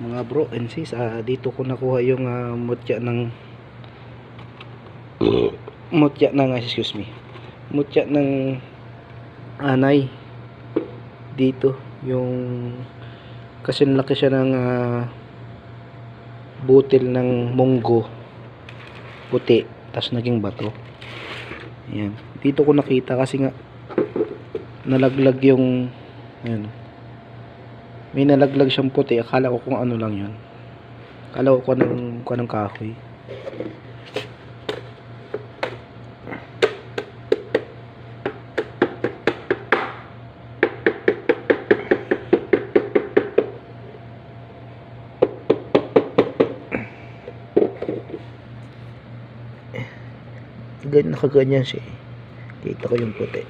mga bro and sis, dito ko nakuha yung excuse me, mutya ng anay dito. Yung kasi laki siya ng butil ng munggo puti, tas naging bato. Ayan, dito ko nakita kasi nga nalaglag yung, ayan, may nalaglag siyang puti. Akala ko kung ano lang yun, akala ko kung anong kahoy. Nakaganyan siya, kita ko yung puti.